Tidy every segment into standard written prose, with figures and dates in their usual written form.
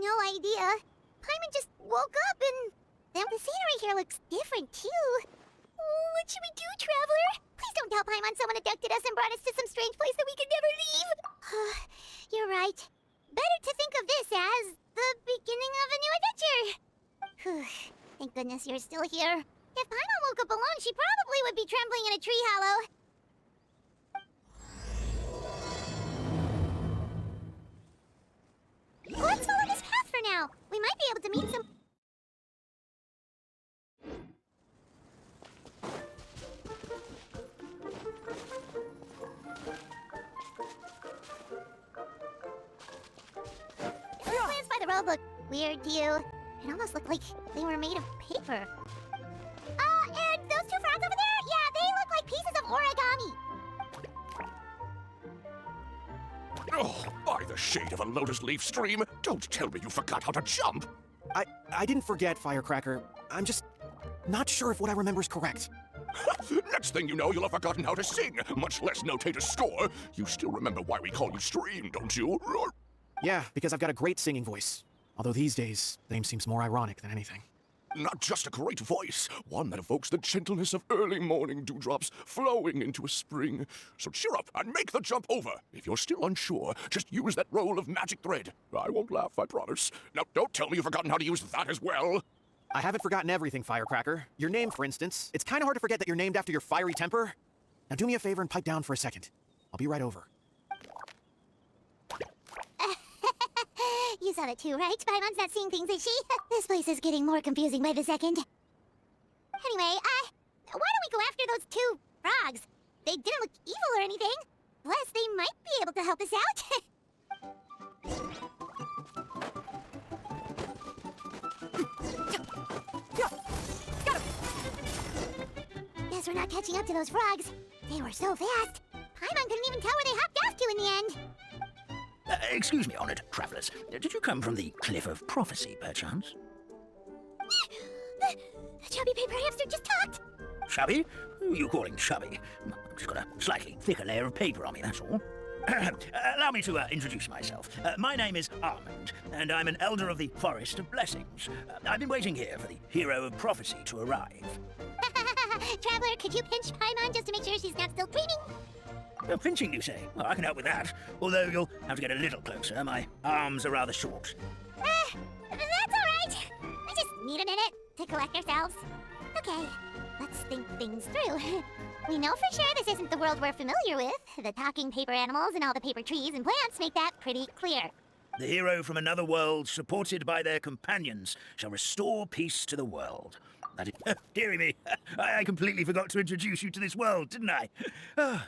no idea. Paimon just woke up and the scenery here looks different too. What should we do, Traveler? Please don't tell Paimon someone abducted us and brought us to some strange place that we could never leave. You're right. Better to think of this as the beginning of a new adventure. Thank goodness you're still here. If Paimon woke up alone, she probably would be trembling in a tree hollow. Let's follow this path for now. We might be able to meet some... The plants by the road look weird to you. It almost looked like they were made of paper. And those two frogs over there? Yeah, they look like pieces of origami. Oh, by the shade of a lotus leaf stream, don't tell me you forgot how to jump! I didn't forget, Firecracker. I'm just not sure if what I remember is correct. Next thing you know, you'll have forgotten how to sing, much less notate a score. You still remember why we call you Stream, don't you? Yeah, because I've got a great singing voice. Although these days, the name seems more ironic than anything. Not just a great voice, one that evokes the gentleness of early morning dewdrops flowing into a spring. So cheer up and make the jump over. If you're still unsure, just use that roll of magic thread. I won't laugh, I promise. Now, don't tell me you've forgotten how to use that as well. I haven't forgotten everything, Firecracker. Your name, for instance. It's kind of hard to forget that you're named after your fiery temper. Now do me a favor and pipe down for a second. I'll be right over. You saw that too, right? Paimon's not seeing things, is she? This place is getting more confusing by the second. Anyway, why don't we go after those two frogs? They didn't look evil or anything. Plus, they might be able to help us out. Guess we're not catching up to those frogs. They were so fast. Paimon couldn't even tell where they hopped off to in the end. Excuse me, honored travelers. Did you come from the Cliff of Prophecy, perchance? The chubby paper hamster just talked! Chubby? Who are you calling chubby? I've just got a slightly thicker layer of paper on me, that's all. Allow me to introduce myself. My name is Almond, and I'm an elder of the Forest of Blessings. I've been waiting here for the hero of prophecy to arrive. Traveler, could you pinch Paimon just to make sure she's not still dreaming? Pinching, you say? Well, I can help with that. Although you'll have to get a little closer. My arms are rather short. That's all right. We just need a minute to collect ourselves. Okay, let's think things through. We know for sure this isn't the world we're familiar with. The talking paper animals and all the paper trees and plants make that pretty clear. The hero from another world, supported by their companions, shall restore peace to the world. That is, dearie me, I completely forgot to introduce you to this world, didn't I?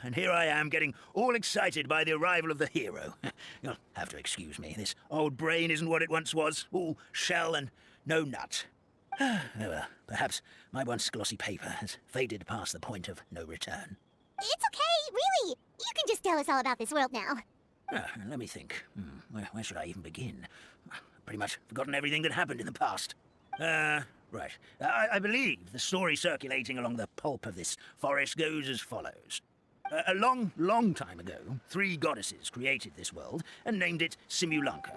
And here I am, getting all excited by the arrival of the hero. You'll have to excuse me, this old brain isn't what it once was, all shell and no nut. Oh well, perhaps my once glossy paper has faded past the point of no return. It's okay, really. You can just tell us all about this world now. Let me think. Where should I even begin? I've pretty much forgotten everything that happened in the past. Right. I believe the story circulating along the pulp of this forest goes as follows. A long, long time ago, 3 goddesses created this world and named it Simulanka.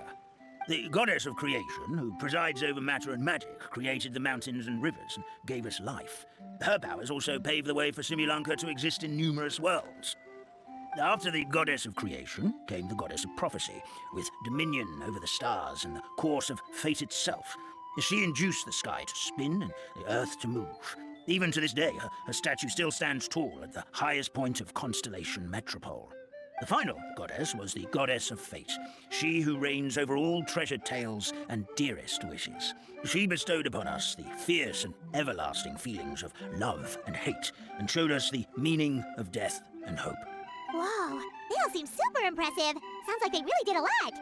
The goddess of creation, who presides over matter and magic, created the mountains and rivers and gave us life. Her powers also paved the way for Simulanka to exist in numerous worlds. After the goddess of creation came the goddess of prophecy, with dominion over the stars and the course of fate itself. She induced the sky to spin and the earth to move. Even to this day, her statue still stands tall at the highest point of Constellation Metropole. The final goddess was the goddess of fate, she who reigns over all treasured tales and dearest wishes. She bestowed upon us the fierce and everlasting feelings of love and hate, and showed us the meaning of death and hope. Whoa, they all seem super impressive. Sounds like they really did a lot.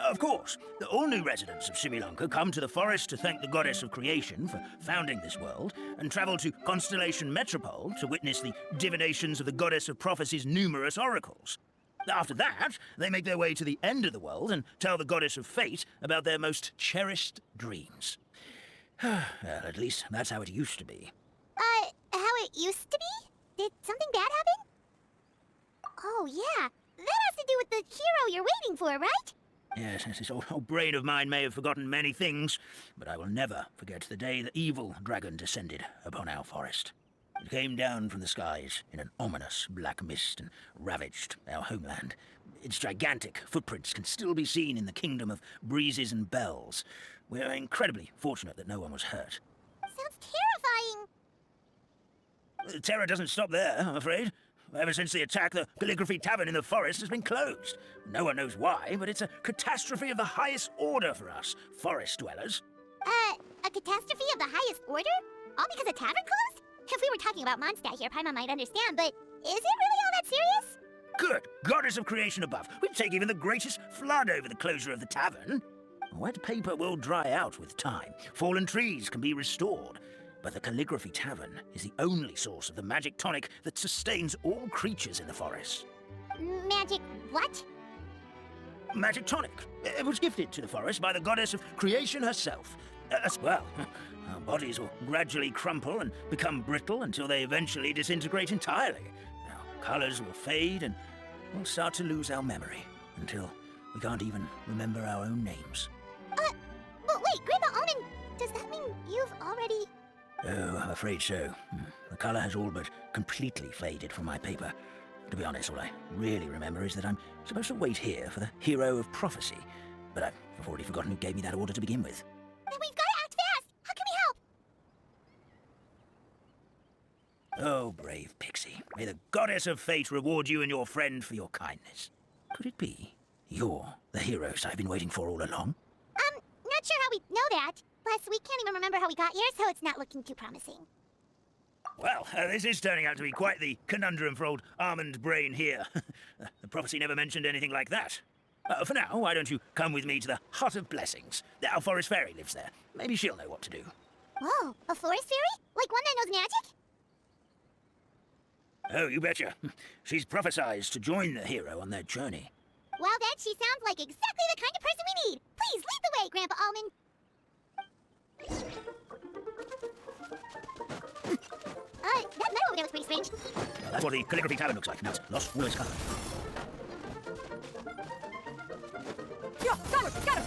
Of course, all new residents of Simulanka come to the forest to thank the goddess of creation for founding this world, and travel to Constellation Metropole to witness the divinations of the goddess of prophecy's numerous oracles. After that, they make their way to the end of the world and tell the goddess of fate about their most cherished dreams. Well, at least that's how it used to be. How it used to be? Did something bad happen? Oh, yeah. That has to do with the hero you're waiting for, right? Yes, this old brain of mine may have forgotten many things, but I will never forget the day the evil dragon descended upon our forest. It came down from the skies in an ominous black mist and ravaged our homeland. Its gigantic footprints can still be seen in the kingdom of breezes and bells. We're incredibly fortunate that no one was hurt. Sounds terrifying. The terror doesn't stop there, I'm afraid. Ever since the attack, the Calligraphy Tavern in the forest has been closed. No one knows why, but it's a catastrophe of the highest order for us, forest dwellers. A catastrophe of the highest order? All because a tavern closed? If we were talking about Mondstadt here, Paimon might understand, but is it really all that serious? Good goddess of creation above. We'd take even the greatest flood over the closure of the tavern. Wet paper will dry out with time. Fallen trees can be restored. But the Calligraphy Tavern is the only source of the magic tonic that sustains all creatures in the forest. Magic what? Magic tonic. It was gifted to the forest by the goddess of creation herself. As well, our bodies will gradually crumple and become brittle until they eventually disintegrate entirely. Our colors will fade and we'll start to lose our memory until we can't even remember our own names. But wait, Grandpa Almond, does that mean you've already... Oh, I'm afraid so. The color has all but completely faded from my paper. To be honest, all I really remember is that I'm supposed to wait here for the hero of prophecy. But I've already forgotten who gave me that order to begin with. Then we've got to act fast! How can we help? Oh, brave Pixie. May the goddess of fate reward you and your friend for your kindness. Could it be you're the heroes I've been waiting for all along? Not sure how we know that. Plus, we can't even remember how we got here, so it's not looking too promising. Well, this is turning out to be quite the conundrum for old Almond Brain here. The prophecy never mentioned anything like that. For now, why don't you come with me to the Hut of Blessings? Our forest fairy lives there. Maybe she'll know what to do. Whoa, a forest fairy? Like one that knows magic? Oh, you betcha. She's prophesized to join the hero on their journey. Well, then she sounds like exactly the kind of person we need. Please lead the way, Grandpa Almond. That metal over there looks pretty strange. Well, that's what the Calligraphy Tavern looks like. Now it's lost all its color. Yeah, got him! Got him!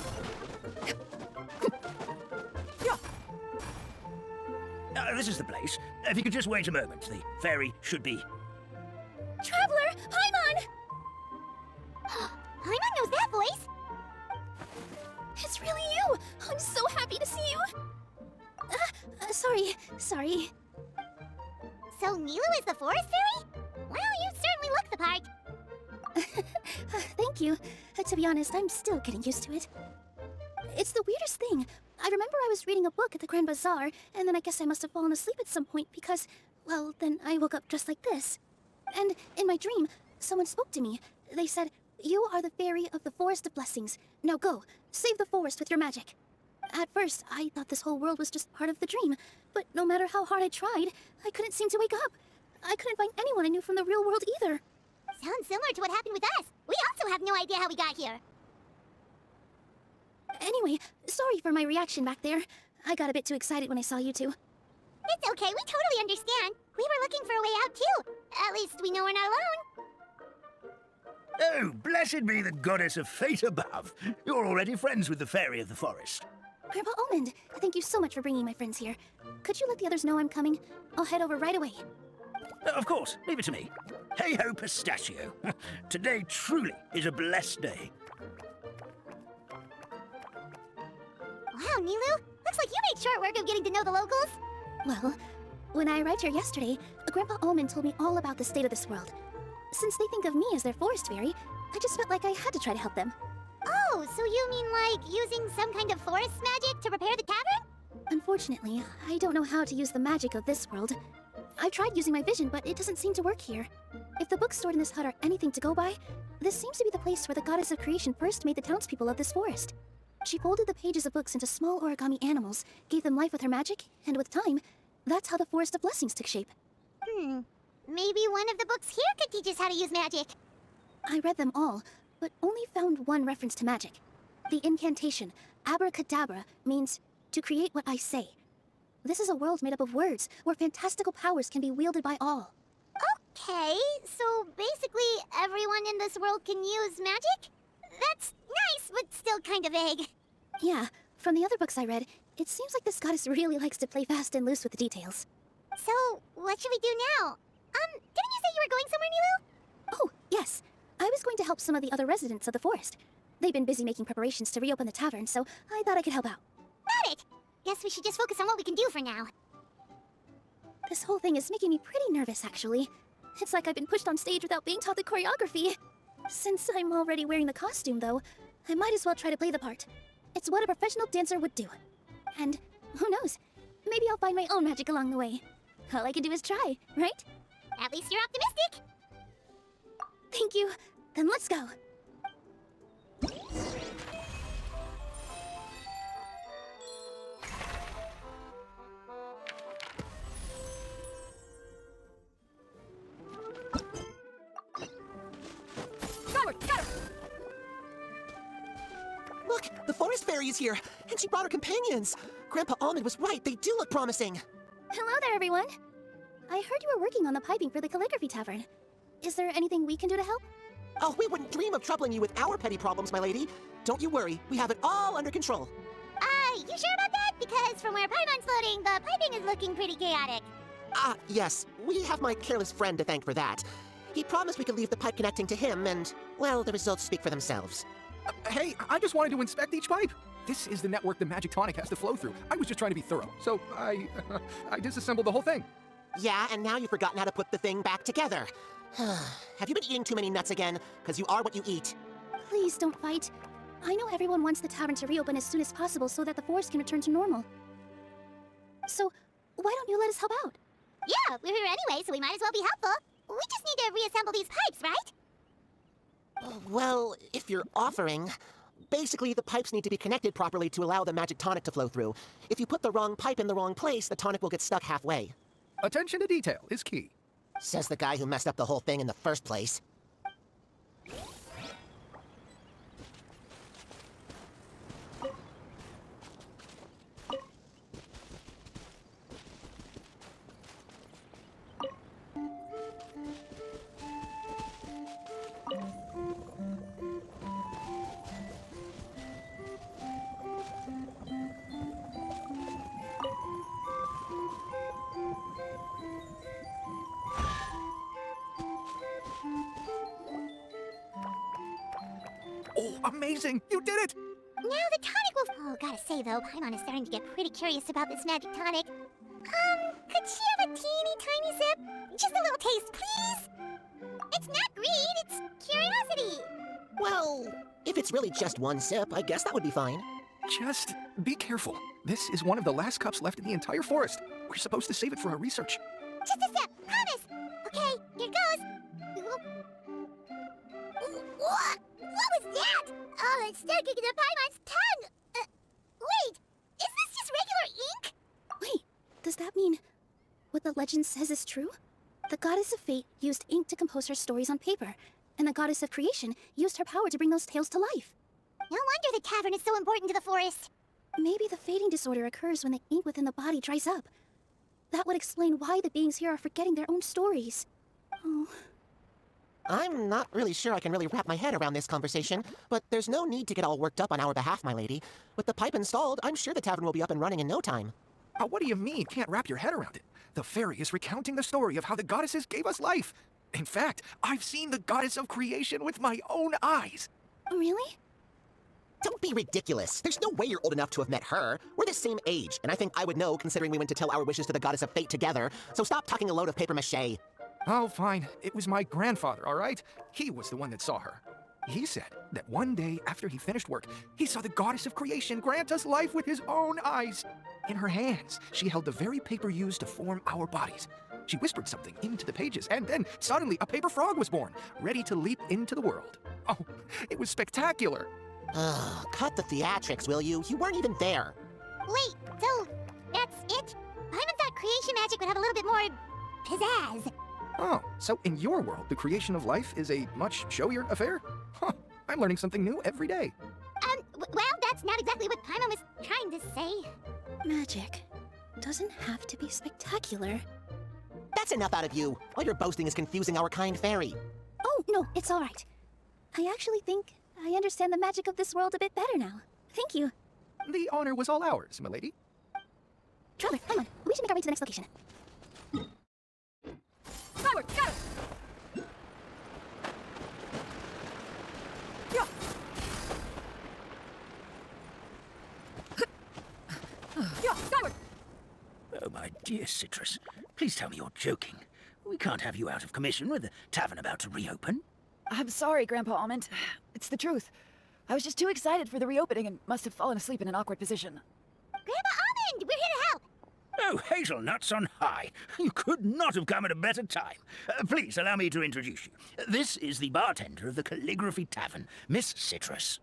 Yeah. This is the place. If you could just wait a moment, the fairy should be... Traveler! Paimon! Paimon knows that voice! It's really you! I'm so happy to see you! Sorry. So Nilu is the forest fairy? Well, you certainly look the part. Thank you. To be honest, I'm still getting used to it. It's the weirdest thing. I remember I was reading a book at the Grand Bazaar, and then I guess I must have fallen asleep at some point because, well, then I woke up just like this. And in my dream, someone spoke to me. They said, "You are the fairy of the Forest of Blessings. Now go, save the forest with your magic." At first, I thought this whole world was just part of the dream, but no matter how hard I tried, I couldn't seem to wake up. I couldn't find anyone I knew from the real world either. Sounds similar to what happened with us. We also have no idea how we got here. Anyway, sorry for my reaction back there. I got a bit too excited when I saw you two. It's okay, we totally understand. We were looking for a way out too. At least we know we're not alone. Oh, blessed be the goddess of fate above. You're already friends with the fairy of the forest. Grandpa Almond, thank you so much for bringing my friends here. Could you let the others know I'm coming? I'll head over right away. Of course, leave it to me. Hey ho, pistachio. Today truly is a blessed day. Wow, Nilu, looks like you made short work of getting to know the locals. Well, when I arrived here yesterday, Grandpa Almond told me all about the state of this world. Since they think of me as their forest fairy, I just felt like I had to try to help them. Oh, so you mean like using some kind of forest magic to repair the tavern? Unfortunately, I don't know how to use the magic of this world. I've tried using my vision, but it doesn't seem to work here. If the books stored in this hut are anything to go by, this seems to be the place where the goddess of creation first made the townspeople of this forest. She folded the pages of books into small origami animals, gave them life with her magic, and with time, that's how the Forest of Blessings took shape. Maybe one of the books here could teach us how to use magic. I read them all, but only found one reference to magic. The incantation, abracadabra, means to create what I say. This is a world made up of words, where fantastical powers can be wielded by all. Okay, so basically everyone in this world can use magic? That's nice, but still kind of vague. Yeah, from the other books I read, it seems like this goddess really likes to play fast and loose with the details. So, what should we do now? Didn't you say you were going somewhere, Nilu? Oh, yes. I was going to help some of the other residents of the forest. They've been busy making preparations to reopen the tavern, so I thought I could help out. Got it! Guess we should just focus on what we can do for now. This whole thing is making me pretty nervous, actually. It's like I've been pushed on stage without being taught the choreography. Since I'm already wearing the costume, though, I might as well try to play the part. It's what a professional dancer would do. And who knows? Maybe I'll find my own magic along the way. All I can do is try, right? At least you're optimistic. Thank you. Then let's go. Look, the forest fairy is here, and she brought her companions. Grandpa Almond was right, they do look promising. Hello there, everyone. I heard you were working on the piping for the calligraphy tavern. Is there anything we can do to help? Oh, we wouldn't dream of troubling you with our petty problems, my lady. Don't you worry, we have it all under control. You sure about that? Because from where Paimon's floating, the piping is looking pretty chaotic. Yes, we have my careless friend to thank for that. He promised we could leave the pipe connecting to him, and, well, the results speak for themselves. Hey, I just wanted to inspect each pipe. This is the network the magic tonic has to flow through. I was just trying to be thorough, so I disassembled the whole thing. Yeah, and now you've forgotten how to put the thing back together. Have you been eating too many nuts again? Because you are what you eat. Please don't fight. I know everyone wants the tavern to reopen as soon as possible so that the forest can return to normal. So, why don't you let us help out? Yeah, we're here anyway, so we might as well be helpful. We just need to reassemble these pipes, right? Well, if you're offering... Basically, the pipes need to be connected properly to allow the magic tonic to flow through. If you put the wrong pipe in the wrong place, the tonic will get stuck halfway. Attention to detail is key. Says the guy who messed up the whole thing in the first place. Oh, amazing! You did it! Now the tonic will... Oh, gotta say though, Paimon is starting to get pretty curious about this magic tonic. Could she have a teeny tiny sip? Just a little taste, please? It's not greed, it's curiosity. Well, if it's really just one sip, I guess that would be fine. Just be careful. This is one of the last cups left in the entire forest. We're supposed to save it for our research. Just a sip, promise. Okay, here goes. What was that? Oh, it's sticking to Paimon's tongue. Wait, is this just regular ink? Wait, does that mean what the legend says is true? The goddess of fate used ink to compose her stories on paper, and the goddess of creation used her power to bring those tales to life. No wonder the tavern is so important to the forest. Maybe the fading disorder occurs when the ink within the body dries up. That would explain why the beings here are forgetting their own stories. Oh. I'm not really sure I can really wrap my head around this conversation, but there's no need to get all worked up on our behalf, my lady. With the pipe installed, I'm sure the tavern will be up and running in no time. What do you mean, can't wrap your head around it? The fairy is recounting the story of how the goddesses gave us life. In fact, I've seen the goddess of creation with my own eyes. Really? Don't be ridiculous. There's no way you're old enough to have met her. We're the same age, and I think I would know considering we went to tell our wishes to the goddess of fate together. So stop talking a load of papier-mâché. Oh, fine. It was my grandfather, all right? He was the one that saw her. He said that one day after he finished work, he saw the goddess of creation grant us life with his own eyes. In her hands, she held the very paper used to form our bodies. She whispered something into the pages, and then suddenly a paper frog was born, ready to leap into the world. Oh, it was spectacular. Cut the theatrics, will you? You weren't even there. Wait, so that's it? Paimon thought creation magic would have a little bit more pizzazz. Oh, so in your world, the creation of life is a much showier affair? Huh, I'm learning something new every day. Well, that's not exactly what Paimon was trying to say. Magic doesn't have to be spectacular. That's enough out of you. All your boasting is confusing our kind fairy. Oh, no, it's all right. I actually think I understand the magic of this world a bit better now. Thank you. The honor was all ours, milady. Traveler, come on. We should make our way to the next location. Forward, got it! Skyward! Oh, my dear Citrus, please tell me you're joking. We can't have you out of commission with the tavern about to reopen. I'm sorry, Grandpa Almond. It's the truth. I was just too excited for the reopening and must have fallen asleep in an awkward position. Grandpa Almond, we're here to help. Oh, hazelnuts on high. You could not have come at a better time. Please allow me to introduce you. This is the bartender of the Calligraphy Tavern, Miss Citrus.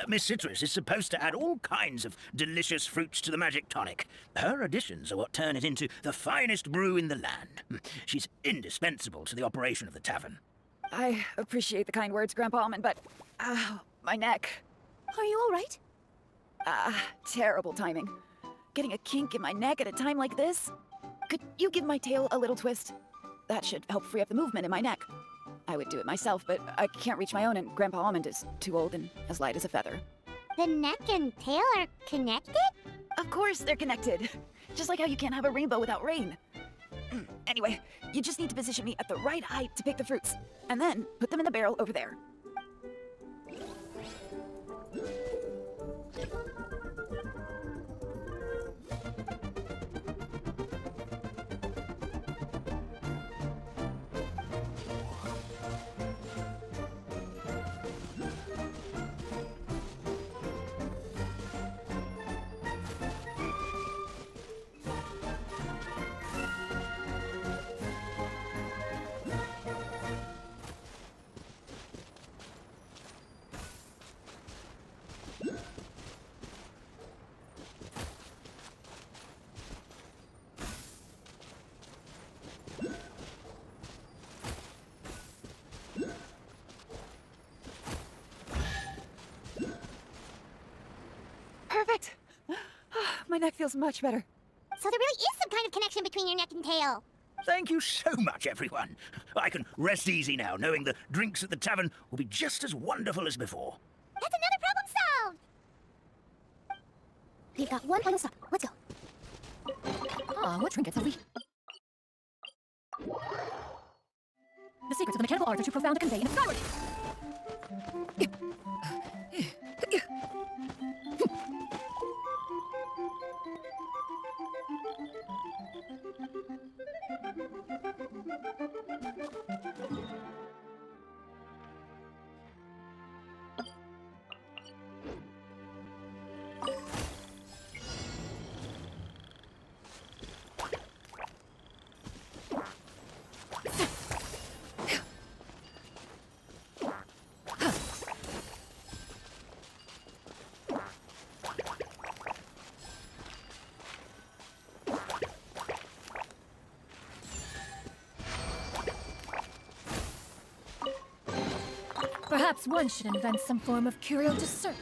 Miss Citrus is supposed to add all kinds of delicious fruits to the magic tonic. Her additions are what turn it into the finest brew in the land. She's indispensable to the operation of the tavern. I appreciate the kind words, Grandpa Almond, but... my neck. Are you all right? Terrible timing. Getting a kink in my neck at a time like this? Could you give my tail a little twist? That should help free up the movement in my neck. I would do it myself, but I can't reach my own, and Grandpa Almond is too old and as light as a feather. The neck and tail are connected? Of course they're connected. Just like how you can't have a rainbow without rain. Anyway, you just need to position me at the right height to pick the fruits, and then put them in the barrel over there. Perfect! My neck feels much better. So there really is some kind of connection between your neck and tail. Thank you so much, everyone. I can rest easy now, knowing the drinks at the tavern will be just as wonderful as before. That's another problem solved. We've got one final stop. Let's go. What trinkets have we? The secrets of the mechanical arts are too profound to convey in a skyward! Perhaps one should invent some form of curio discern.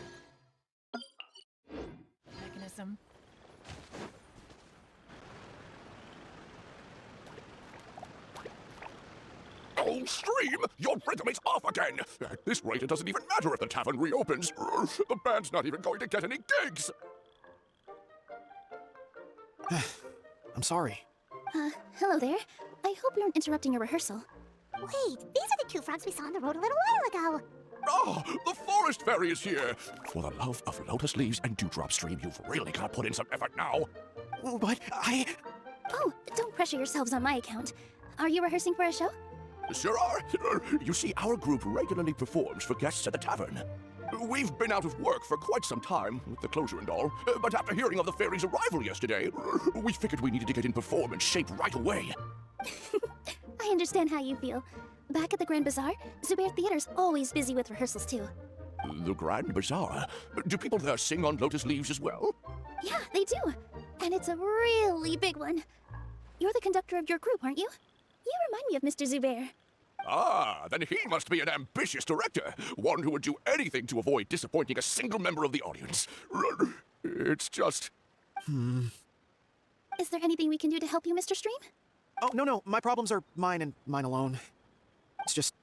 Mechanism. Oh, Stream! Your rhythm is off again! At this rate, it doesn't even matter if the tavern reopens. The band's not even going to get any gigs! I'm sorry. Hello there. I hope we aren't interrupting your rehearsal. Wait, these are the two frogs we saw on the road a little while ago. Ah, the forest fairy is here! For the love of lotus leaves and dewdrop, Stream, you've really got to put in some effort now. But I... Oh, don't pressure yourselves on my account. Are you rehearsing for a show? Sure are. You see, our group regularly performs for guests at the tavern. We've been out of work for quite some time, with the closure and all, but after hearing of the fairy's arrival yesterday, we figured we needed to get in performance shape right away. I understand how you feel. Back at the Grand Bazaar, Zubair Theater's always busy with rehearsals too. The Grand Bazaar? Do people there sing on lotus leaves as well? Yeah, they do. And it's a really big one. You're the conductor of your group, aren't you? You remind me of Mr. Zubair. Ah, then he must be an ambitious director, one who would do anything to avoid disappointing a single member of the audience. It's just... Is there anything we can do to help you, Mr. Stream? Oh, no, my problems are mine and mine alone. It's just,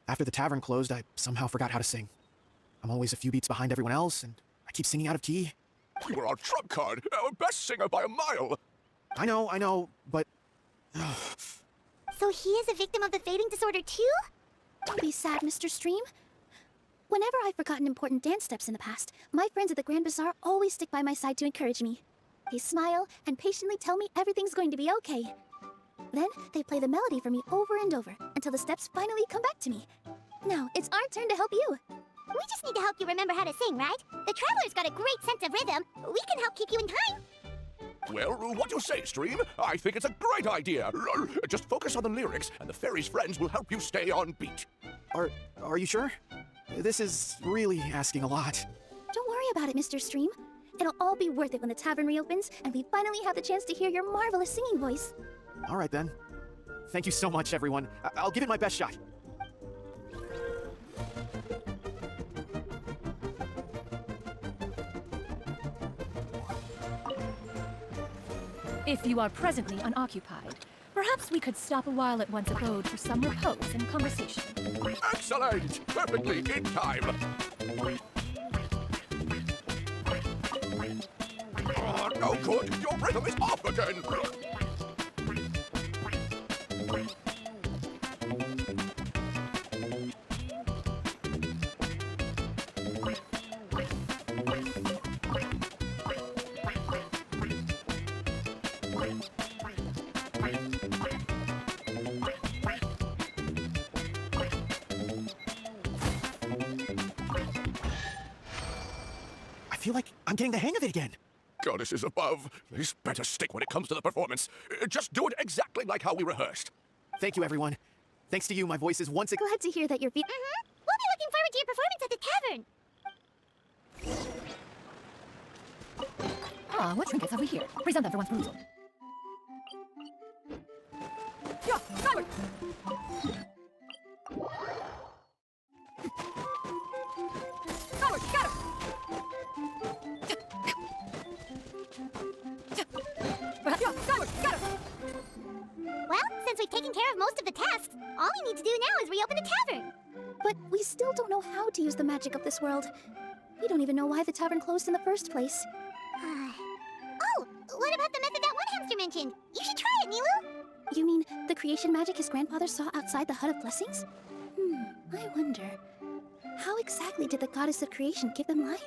after the tavern closed, I somehow forgot how to sing. I'm always a few beats behind everyone else, and I keep singing out of key. You were our trump card, our best singer by a mile. I know, but... So he is a victim of the fading disorder too? Don't be sad, Mr. Stream. Whenever I've forgotten important dance steps in the past, my friends at the Grand Bazaar always stick by my side to encourage me. They smile and patiently tell me everything's going to be okay. Then they play the melody for me over and over until the steps finally come back to me. Now it's our turn to help you. We just need to help you remember how to sing, right? The Traveler's got a great sense of rhythm. We can help keep you in time. Well, what do you say, Stream? I think it's a great idea. Just focus on the lyrics, and the fairy's friends will help you stay on beat. Are you sure? This is really asking a lot. Don't worry about it, Mr. Stream. It'll all be worth it when the tavern reopens and we finally have the chance to hear your marvelous singing voice. All right, then. Thank you so much, everyone. I'll give it my best shot. If you are presently unoccupied, perhaps we could stop a while at one's abode for some repose and conversation. Excellent! Perfectly in time. Oh, no good! Your rhythm is off again! I feel like I'm getting the hang of it again. Goddesses above, this better stick when it comes to the performance. Just do it exactly like how we rehearsed. Thank you, everyone. Thanks to you, my voice is once again... Glad to hear that you're We'll be looking forward to your performance at the tavern. Ah, what trinkets have we here? Present them for one's perusal. Yeah, skyward! Skyward, got him! Yeah, skyward, got him! Well, since we've taken care of most of the tasks, all we need to do now is reopen the tavern. But we still don't know how to use the magic of this world. We don't even know why the tavern closed in the first place. Oh, what about the method that one hamster mentioned? You should try it, Nilu. You mean the creation magic his grandfather saw outside the Hut of Blessings? I wonder. How exactly did the goddess of creation give them life?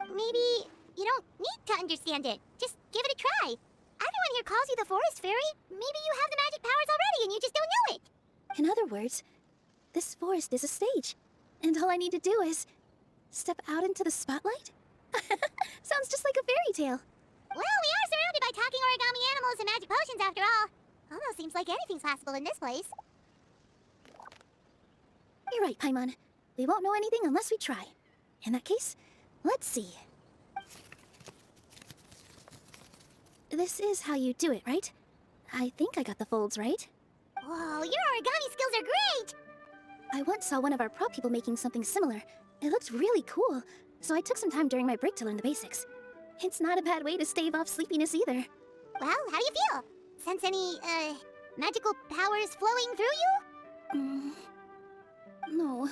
Maybe you don't need to understand it. Just give it a try. Everyone here calls you the Forest Fairy. Maybe you have the magic powers already and you just don't know it. In other words, this forest is a stage. And all I need to do is step out into the spotlight? Sounds just like a fairy tale. Well, we are surrounded by talking origami animals and magic potions after all. Almost seems like anything's possible in this place. You're right, Paimon. We won't know anything unless we try. In that case, let's see. This is how you do it, right? I think I got the folds right. Whoa, your origami skills are great! I once saw one of our prop people making something similar. It looked really cool, so I took some time during my break to learn the basics. It's not a bad way to stave off sleepiness either. Well, how do you feel? Sense any, magical powers flowing through you? No.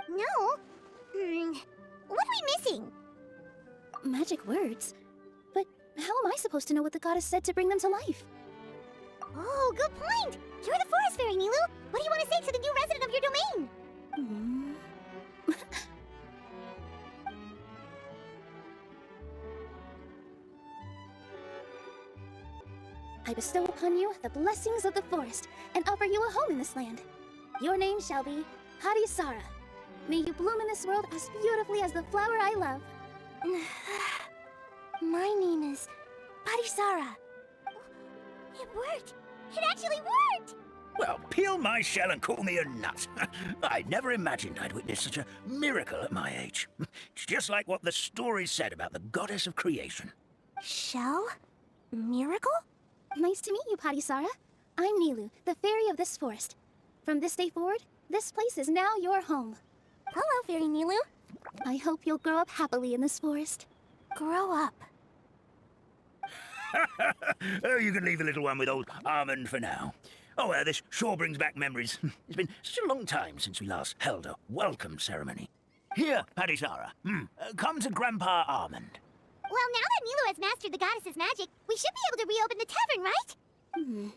No? What are we missing? Magic words? But how am I supposed to know what the goddess said to bring them to life? Oh, good point! You're the Forest Fairy, Nilu! What do you want to say to the new resident of your domain? I bestow upon you the blessings of the forest and offer you a home in this land. Your name shall be Harisara. May you bloom in this world as beautifully as the flower I love. My name is Parisara. It worked! It actually worked! Well, peel my shell and call me a nut. I never imagined I'd witness such a miracle at my age. It's just like what the story said about the goddess of creation. Shell? Miracle? Nice to meet you, Parisara. I'm Nilu, the fairy of this forest. From this day forward, this place is now your home. Hello, Fairy Nilu. I hope you'll grow up happily in this forest. Grow up. Oh, you can leave the little one with old Armand for now. Oh, this sure brings back memories. It's been such a long time since we last held a welcome ceremony. Here, Padisara. Come to Grandpa Almond. Well, now that Nilu has mastered the goddess's magic, we should be able to reopen the tavern, right?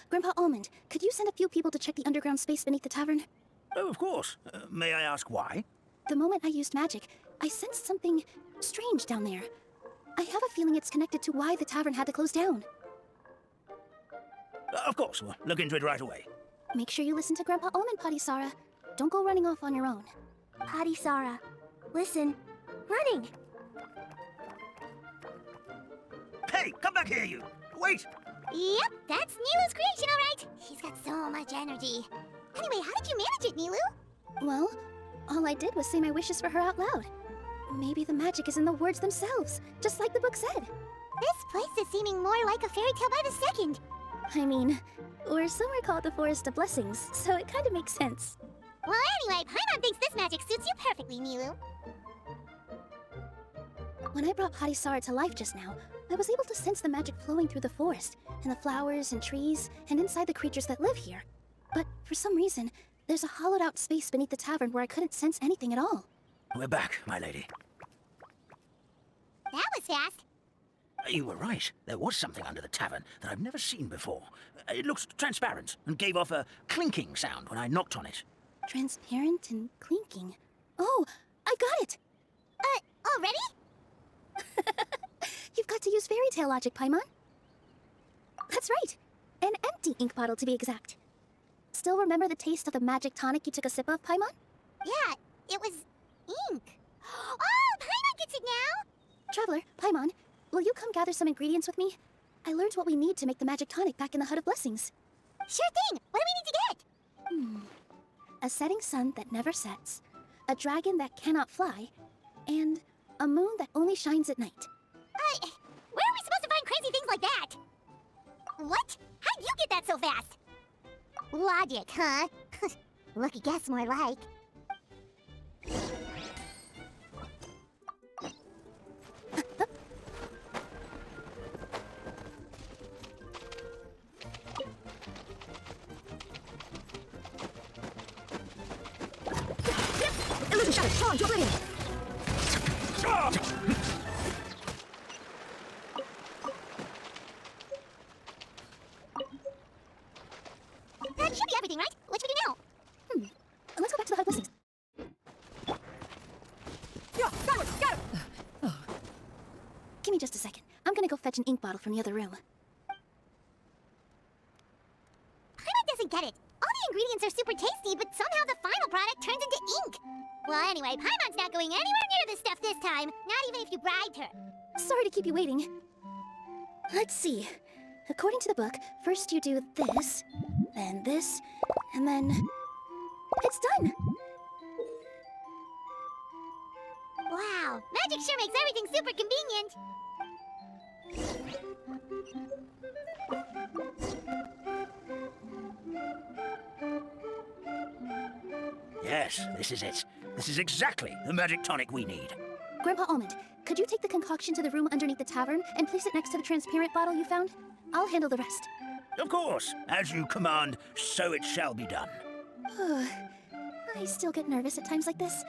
Grandpa Almond, could you send a few people to check the underground space beneath the tavern? Oh, of course. May I ask why? The moment I used magic, I sensed something strange down there. I have a feeling it's connected to why the tavern had to close down. Of course, we'll look into it right away. Make sure you listen to Grandpa Almond, Padisara. Don't go running off on your own. Padisara, listen. Running! Hey, come back here, you! Wait! Yep, that's Nilu's creation, all right. He's got so much energy. Anyway, how did you manage it, Nilu? Well, all I did was say my wishes for her out loud. Maybe the magic is in the words themselves, just like the book said. This place is seeming more like a fairy tale by the second. I mean, or somewhere called the Forest of Blessings, so it kind of makes sense. Well, anyway, Paimon thinks this magic suits you perfectly, Nilu. When I brought Padisara to life just now, I was able to sense the magic flowing through the forest, and the flowers and trees, and inside the creatures that live here. But for some reason, there's a hollowed-out space beneath the tavern where I couldn't sense anything at all. We're back, my lady. That was fast. You were right. There was something under the tavern that I've never seen before. It looked transparent and gave off a clinking sound when I knocked on it. Transparent and clinking. Oh, I got it! Already? You've got to use fairy tale logic, Paimon. That's right. An empty ink bottle, to be exact. Still remember the taste of the magic tonic you took a sip of, Paimon? Yeah, it was ink. Oh, Paimon gets it now! Traveler, Paimon, will you come gather some ingredients with me? I learned what we need to make the magic tonic back in the Hut of Blessings. Sure thing! What do we need to get? A setting sun that never sets, a dragon that cannot fly, and a moon that only shines at night. Where are we supposed to find crazy things like that? What? How'd you get that so fast? Logic, huh? Lucky guess, more like. Illusion Shadow, Sean, you're ready! That should be everything, right? What should we do now? Let's go back to the Hut of Blessings. Give me just a second. I'm gonna go fetch an ink bottle from the other room. Paimon doesn't get it. All the ingredients are super tasty, but somehow the final product turns into ink. Well, anyway, Paimon's not going anywhere near this stuff this time. Not even if you bribed her. Sorry to keep you waiting. Let's see. According to the book, first you do this, and then... It's done! Wow, magic sure makes everything super convenient. Yes, this is it. This is exactly the magic tonic we need. Grandpa Almond, could you take the concoction to the room underneath the tavern and place it next to the transparent bottle you found? I'll handle the rest. Of course. As you command, so it shall be done. I still get nervous at times like this.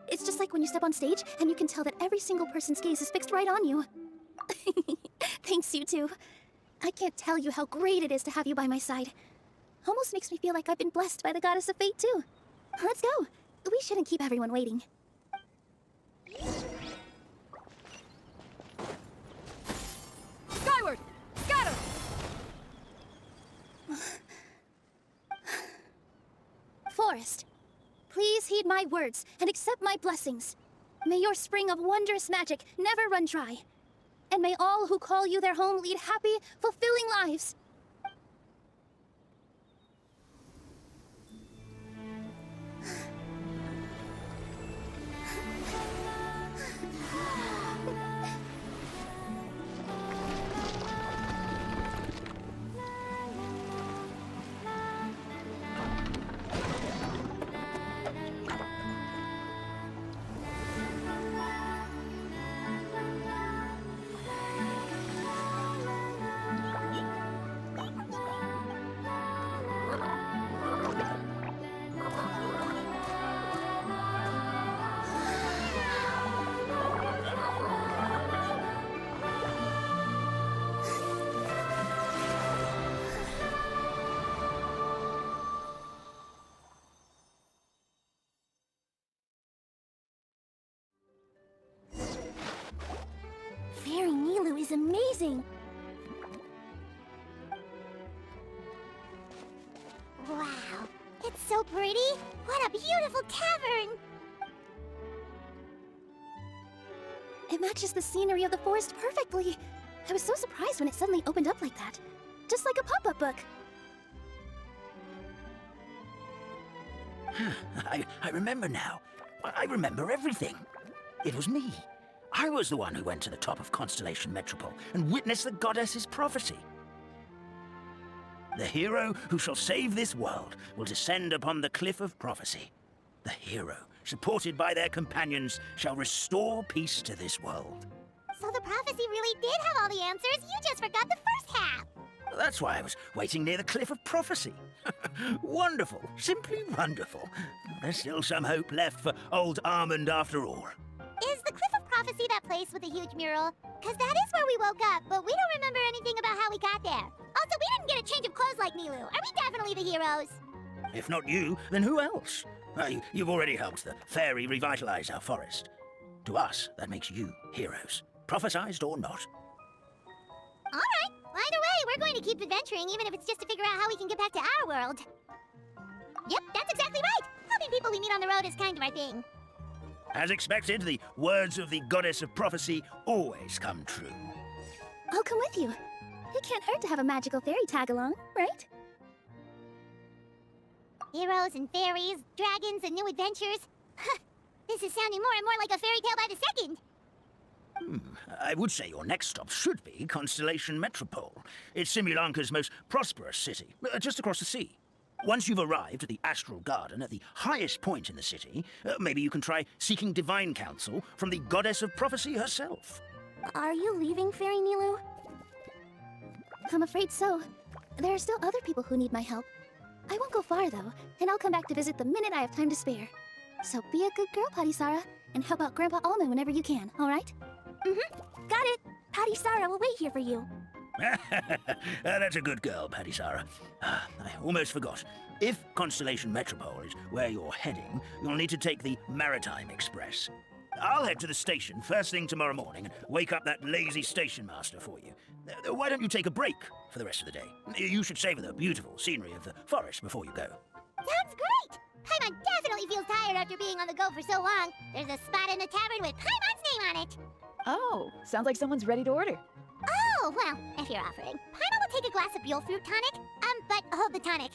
It's just like when you step on stage and you can tell that every single person's gaze is fixed right on you. Thanks, you two. I can't tell you how great it is to have you by my side. Almost makes me feel like I've been blessed by the goddess of fate, too. Let's go. We shouldn't keep everyone waiting. Skyward! Scatter! Forest, please heed my words and accept my blessings. May your spring of wondrous magic never run dry. And may all who call you their home lead happy, fulfilling lives. amazing! Wow, it's so pretty. What a beautiful tavern. It matches the scenery of the forest perfectly. I was so surprised when it suddenly opened up like that. Just like a pop-up book. I remember now. I remember everything. It was me. I was the one who went to the top of Constellation Metropole and witnessed the goddess's prophecy. The hero who shall save this world will descend upon the cliff of prophecy. The hero, supported by their companions, shall restore peace to this world. So the prophecy really did have all the answers. You just forgot the first half. That's why I was waiting near the cliff of prophecy. Wonderful, simply wonderful. There's still some hope left for old Armand after all. Is the Cliff of Prophecy that place with the huge mural? Because that is where we woke up, but we don't remember anything about how we got there. Also, we didn't get a change of clothes like Nilu. Are we definitely the heroes? If not you, then who else? You've already helped the fairy revitalize our forest. To us, that makes you heroes, prophesized or not. All right. Either way, we're going to keep adventuring, even if it's just to figure out how we can get back to our world. Yep, that's exactly right. Helping people we meet on the road is kind of our thing. As expected, the words of the goddess of prophecy always come true. I'll come with you. It can't hurt to have a magical fairy tag along, right? Heroes and fairies, dragons and new adventures. This is sounding more and more like a fairy tale by the second. I would say your next stop should be Constellation Metropole. It's Simulanka's most prosperous city, just across the sea. Once you've arrived at the Astral Garden at the highest point in the city, maybe you can try seeking divine counsel from the goddess of prophecy herself. Are you leaving, Fairy Nilu? I'm afraid so. There are still other people who need my help. I won't go far, though, and I'll come back to visit the minute I have time to spare. So be a good girl, Patisara, and help out Grandpa Almond whenever you can, all right? Got it. Patisara will wait here for you. That's a good girl, Patisara. I almost forgot. If Constellation Metropole is where you're heading, you'll need to take the Maritime Express. I'll head to the station first thing tomorrow morning and wake up that lazy station master for you. Why don't you take a break for the rest of the day? You should savor the beautiful scenery of the forest before you go. Sounds great! Paimon definitely feels tired after being on the go for so long. There's a spot in the tavern with Paimon's name on it. Oh, sounds like someone's ready to order. Oh, well, if you're offering. Paimon will take a glass of Buell fruit tonic. But hold the tonic.